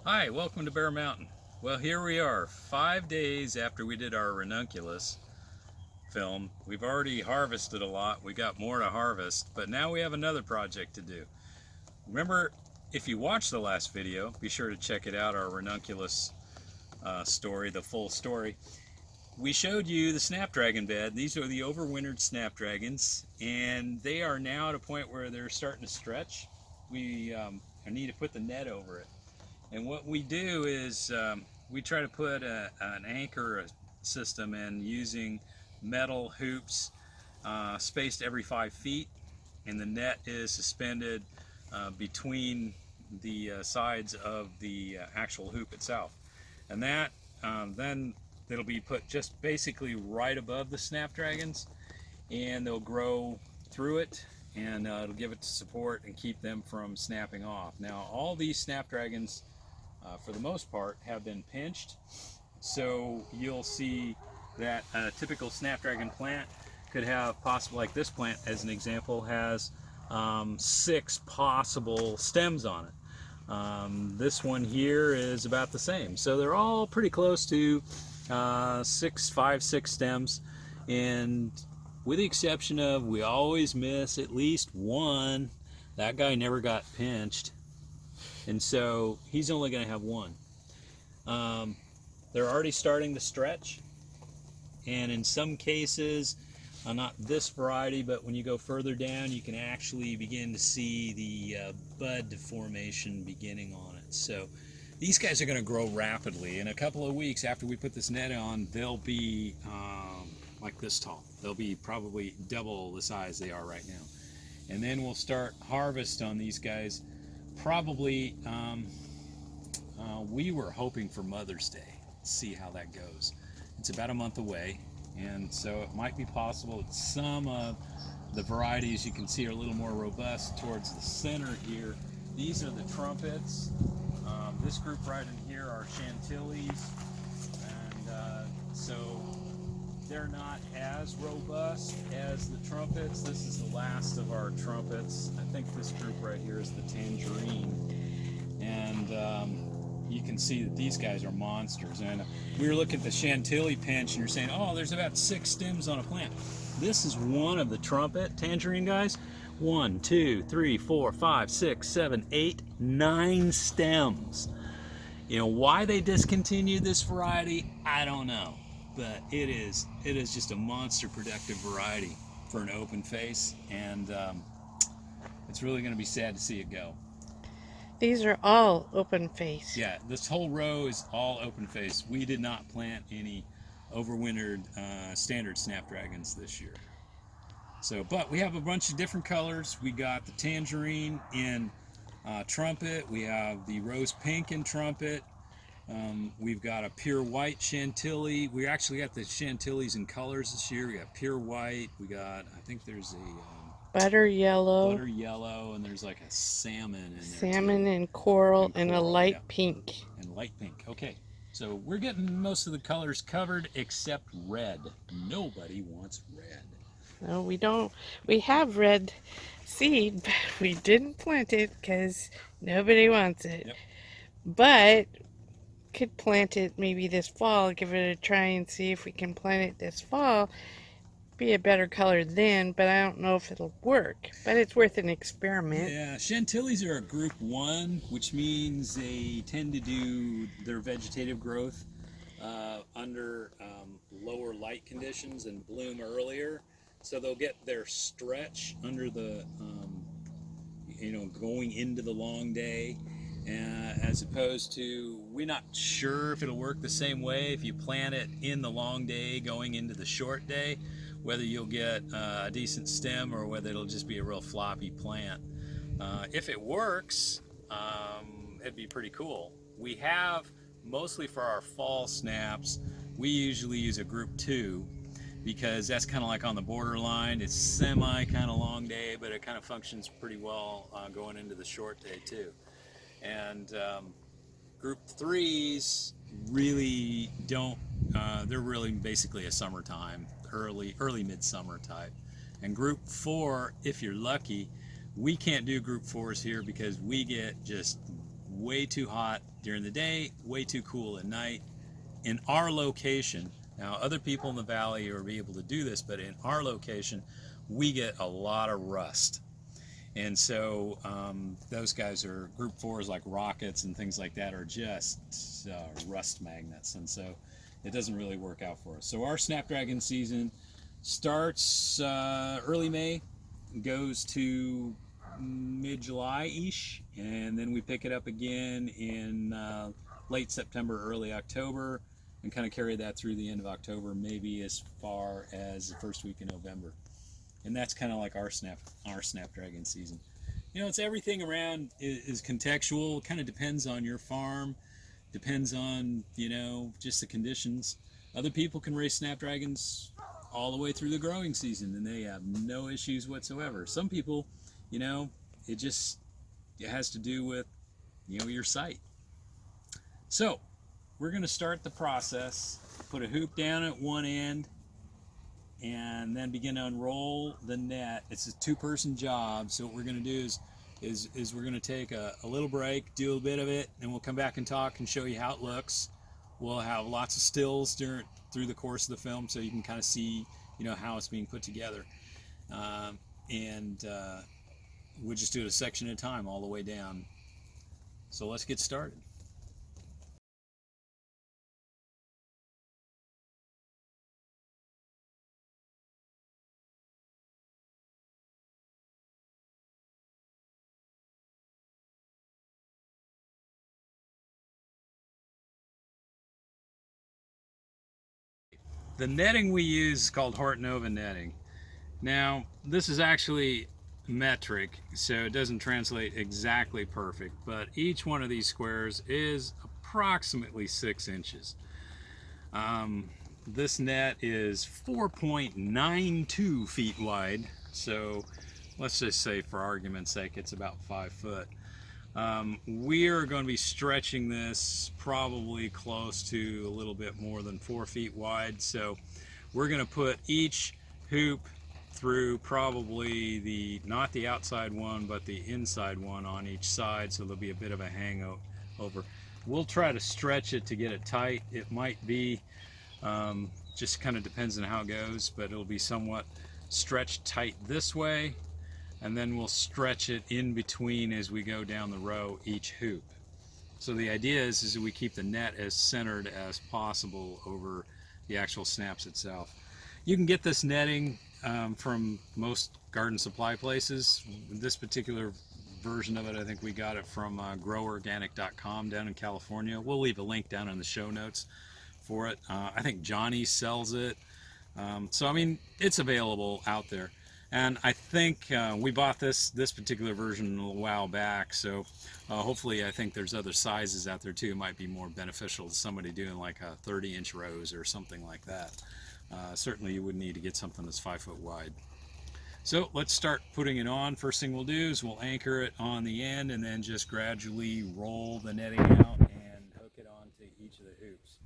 Hi, welcome to Bear Mountain. Well, here we are, 5 days after we did our ranunculus film. We've already harvested a lot. We got more to harvest, but now we have another project to do. Remember, if you watched the last video, be sure to check it out, our ranunculus story, the full story. We showed you the snapdragon bed. These are the overwintered snapdragons, and they are now at a point where they're starting to stretch. We need to put the net over it. And what we do is we try to put an anchor system in using metal hoops spaced every 5 feet, and the net is suspended between the sides of the actual hoop itself. And that then it'll be put just basically right above the snapdragons, and they'll grow through it, and it'll give it support and keep them from snapping off. Now, all these snapdragons for the most part have been pinched, so you'll see that a typical snapdragon plant could have possible, like this plant as an example, has 6 possible stems on it. This one here is about the same, so they're all pretty close to 6 stems, and with the exception of we always miss at least one. That guy never got pinched, and so he's only going to have one. They're already starting to stretch, and in some cases, not this variety, but when you go further down, you can actually begin to see the bud formation beginning on it. So these guys are going to grow rapidly. In a couple of weeks after we put this net on, they'll be like this tall. They'll be probably double the size they are right now. And then we'll start harvest on these guys. Probably, we were hoping for Mother's Day. See how that goes. It's about a month away, and so it might be possible that some of the varieties you can see are a little more robust towards the center here. These are the trumpets. This group right in here are chantillies, and so they're not as robust as the trumpets. This is the last of our trumpets. I think this group right here is the tangerine, and you can see that these guys are monsters. And we were looking at the chantilly pinch, and you're saying, oh, there's about 6 stems on a plant. This is one of the trumpet tangerine guys. 1, 2, 3, 4, 5, 6, 7, 8, 9 stems. You know why they discontinued this variety? I don't know, but it is just a monster productive variety for an open face, and it's really going to be sad to see it go. These are all open face. Yeah, this whole row is all open face. We did not plant any overwintered standard snapdragons this year. So, but we have a bunch of different colors. We got the tangerine in trumpet. We have the rose pink in trumpet. We've got a pure white chantilly. We actually got the chantillies in colors this year. We got pure white. We got, I think there's Butter a yellow, butter yellow, and there's like a salmon in there salmon too. and coral, And and a coral, light yeah. pink. And light pink. Okay, so we're getting most of the colors covered except red. Nobody wants red. No, we don't. We have red seed, but we didn't plant it because nobody wants it. Yep. But could plant it maybe this fall. Give it a try and see if we can plant it this fall. Be a better color then, but I don't know if it'll work. But it's worth an experiment. Yeah, chantillies are a group 1, which means they tend to do their vegetative growth under lower light conditions and bloom earlier. So they'll get their stretch under the, going into the long day. As opposed to, we're not sure if it'll work the same way if you plant it in the long day going into the short day, whether you'll get a decent stem or whether it'll just be a real floppy plant. If it works, it'd be pretty cool. We have, mostly for our fall snaps, we usually use a group 2 because that's kind of like on the borderline. It's semi kind of long day, but it kind of functions pretty well going into the short day too. And group 3s really don't, they're really basically a summertime, early midsummer type. And group 4, if you're lucky, we can't do group 4s here because we get just way too hot during the day, way too cool at night. In our location, now other people in the valley are able to do this, but in our location, we get a lot of rust. And so those guys are group fours like rockets and things like that are just rust magnets, and so it doesn't really work out for us. So our Snapdragon season starts early May, goes to mid-July-ish, and then we pick it up again in late September, early October, and kind of carry that through the end of October, maybe as far as the first week in November. And that's kind of like our Snapdragon season. You know, it's everything around is contextual. It kind of depends on your farm, depends on, you know, just the conditions. Other people can raise Snapdragons all the way through the growing season and they have no issues whatsoever. Some people, you know, it has to do with, you know, your site. So we're going to start the process, put a hoop down at one end, and then begin to unroll the net. It's a two-person job, so what we're going to do is we're going to take a little break, do a bit of it, and we'll come back and talk and show you how it looks. We'll have lots of stills through the course of the film, so you can kind of see, you know, how it's being put together. We'll just do it a section at a time all the way down. So let's get started. The netting we use is called Hortnova netting. Now, this is actually metric, so it doesn't translate exactly perfect, but each one of these squares is approximately 6 inches. This net is 4.92 feet wide, so let's just say for argument's sake it's about 5 foot. We are going to be stretching this probably close to a little bit more than 4 feet wide, so we're going to put each hoop through probably not the outside one but the inside one on each side, so there'll be a bit of a hangover. We'll try to stretch it to get it tight. It might be just kind of depends on how it goes, but it'll be somewhat stretched tight this way, and then we'll stretch it in between as we go down the row each hoop. So the idea is that we keep the net as centered as possible over the actual snaps itself. You can get this netting from most garden supply places. This particular version of it, I think we got it from groworganic.com down in California. We'll leave a link down in the show notes for it. I think Johnny sells it. So I mean, it's available out there. And I think we bought this particular version a while back, so hopefully I think there's other sizes out there too. It might be more beneficial to somebody doing like a 30-inch rows or something like that. Certainly you would need to get something that's 5 foot wide. So let's start putting it on. First thing we'll do is we'll anchor it on the end and then just gradually roll the netting out and hook it onto each of the hoops.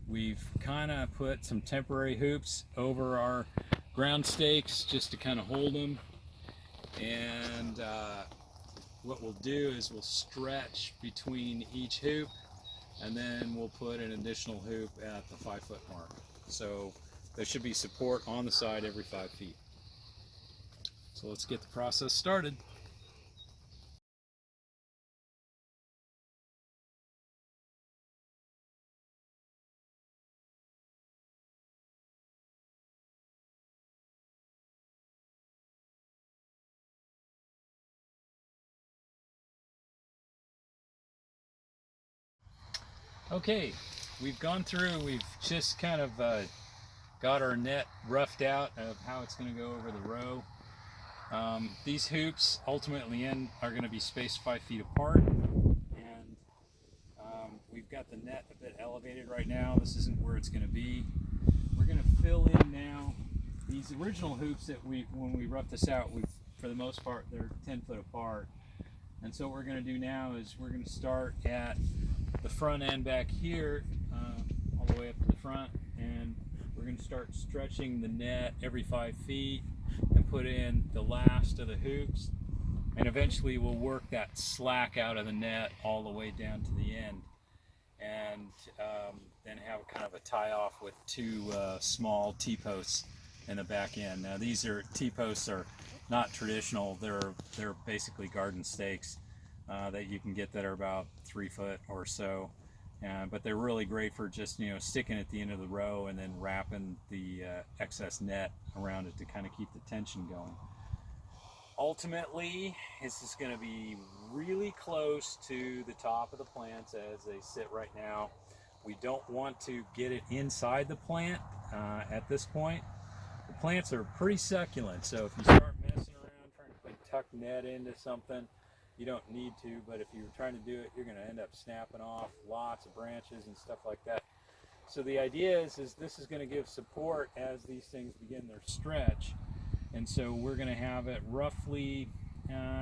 We've kind of put some temporary hoops over our ground stakes just to kind of hold them, and what we'll do is we'll stretch between each hoop, and then we'll put an additional hoop at the 5 foot mark. So there should be support on the side every 5 feet. So let's get the process started. Okay, we've gone through, we've just kind of got our net roughed out of how it's going to go over the row. These hoops ultimately are going to be spaced 5 feet apart, and we've got the net a bit elevated right now. This isn't where it's going to be. We're going to fill in now these original hoops that when we roughed this out, for the most part they're 10 foot apart. And so what we're going to do now is we're going to start at the front end back here, all the way up to the front, and we're going to start stretching the net every 5 feet and put in the last of the hoops, And eventually we'll work that slack out of the net all the way down to the end, and then have kind of a tie off with two small T-posts in the back end. Now these are T-posts are not traditional. They're basically garden stakes that you can get that are about 3 foot or so. But they're really great for just, you know, sticking at the end of the row and then wrapping the excess net around it to kind of keep the tension going. Ultimately, this is going to be really close to the top of the plants as they sit right now. We don't want to get it inside the plant at this point. The plants are pretty succulent, so if you start messing around trying to put tuck net into something, you don't need to, but if you're trying to do it, you're going to end up snapping off lots of branches and stuff like that. So the idea is this is going to give support as these things begin their stretch. And so we're going to have it roughly,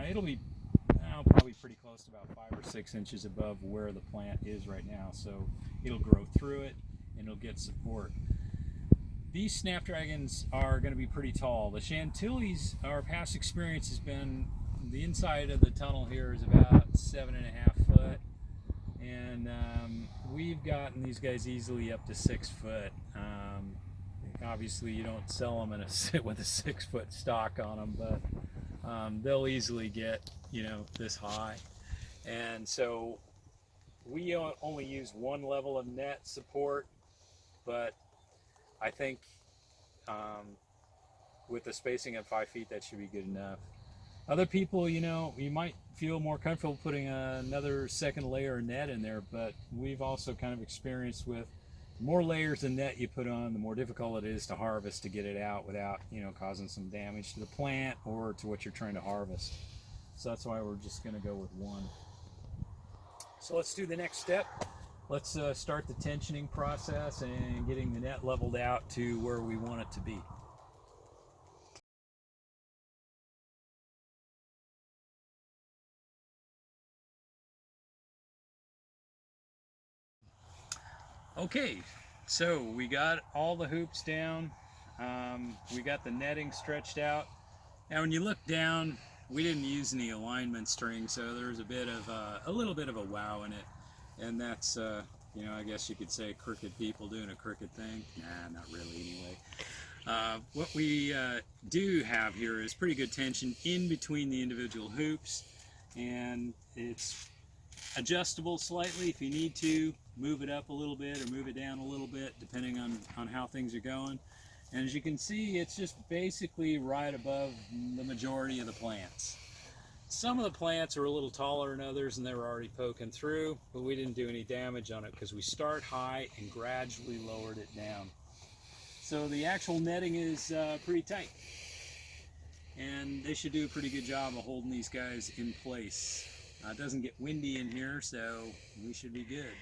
it'll be probably pretty close to about 5 or 6 inches above where the plant is right now. So it'll grow through it and it'll get support. These snapdragons are going to be pretty tall. The Chantilly's, our past experience has been, the inside of the tunnel here is about 7.5 foot. And we've gotten these guys easily up to 6 foot. Obviously you don't sell them with a 6 foot stock on them, but they'll easily get, you know, this high. And so we only use one level of net support, but I think with the spacing at 5 feet, that should be good enough. Other people, you know, you might feel more comfortable putting another second layer of net in there, but we've also kind of experienced with the more layers of net you put on, the more difficult it is to harvest, to get it out without, you know, causing some damage to the plant or to what you're trying to harvest. So that's why we're just going to go with one. So let's do the next step. Let's start the tensioning process and getting the net leveled out to where we want it to be. Okay, so we got all the hoops down. We got the netting stretched out. Now when you look down, we didn't use any alignment string, so there's a little bit of a wow in it. And that's, you know, I guess you could say crooked people doing a crooked thing. Nah, not really anyway. What we do have here is pretty good tension in between the individual hoops, and it's adjustable slightly if you need to. Move it up a little bit or move it down a little bit depending on how things are going. And as you can see, it's just basically right above the majority of the plants. Some of the plants are a little taller than others and they were already poking through, but we didn't do any damage on it because we start high and gradually lowered it down. So the actual netting is pretty tight, and they should do a pretty good job of holding these guys in place. It doesn't get windy in here, so we should be good.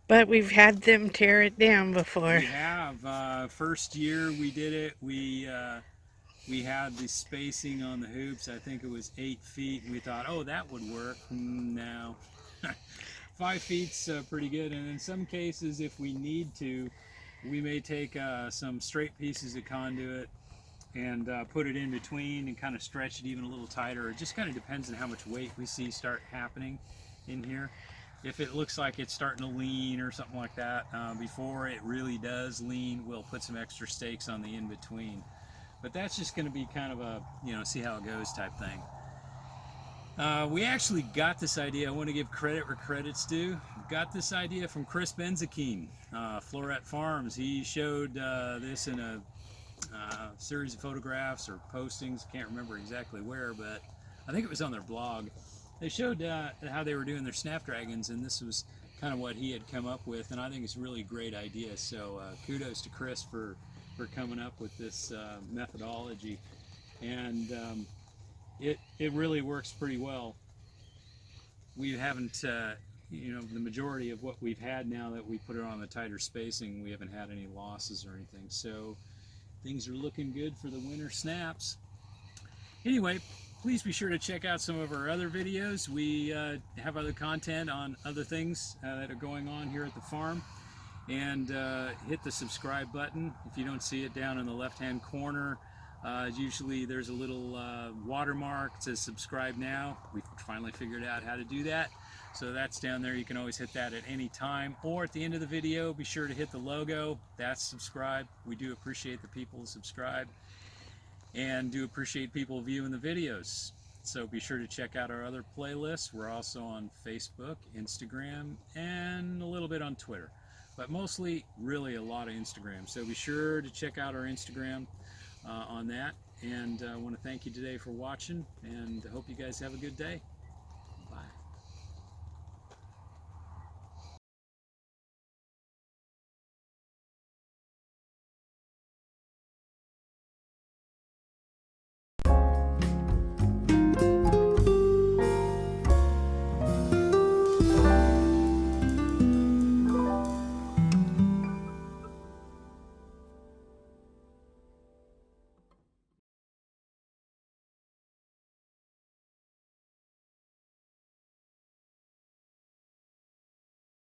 But we've had them tear it down before. We have. First year we did it, we had the spacing on the hoops. I think it was 8 feet, and we thought, oh, that would work. No. 5 feet's pretty good, and in some cases, if we need to, we may take some straight pieces of conduit and put it in between and kind of stretch it even a little tighter. It just kind of depends on how much weight we see start happening in here. If it looks like it's starting to lean or something like that, before it really does lean, we'll put some extra stakes on the in-between. But that's just going to be kind of a, you know, see how it goes type thing. We actually got this idea. I want to give credit where credit's due. Got this idea from Chris Benzakine, Floret Farms. He showed this in a series of photographs or postings. Can't remember exactly where, but I think it was on their blog. They showed how they were doing their snapdragons, and this was kind of what he had come up with, and I think it's a really great idea. So kudos to Chris for coming up with this methodology, and it really works pretty well. We haven't, you know, the majority of what we've had now that we put it on the tighter spacing, we haven't had any losses or anything. So things are looking good for the winter snaps. Anyway, please be sure to check out some of our other videos. We have other content on other things that are going on here at the farm. And hit the subscribe button if you don't see it down in the left hand corner. Usually there's a little watermark to subscribe now. We finally figured out how to do that. So that's down there. You can always hit that at any time. Or at the end of the video, be sure to hit the logo. That's subscribe. We do appreciate the people who subscribe and do appreciate people viewing the videos. So be sure to check out our other playlists. We're also on Facebook, Instagram, and a little bit on Twitter. But mostly, really a lot of Instagram. So be sure to check out our Instagram on that. And I want to thank you today for watching, and I hope you guys have a good day.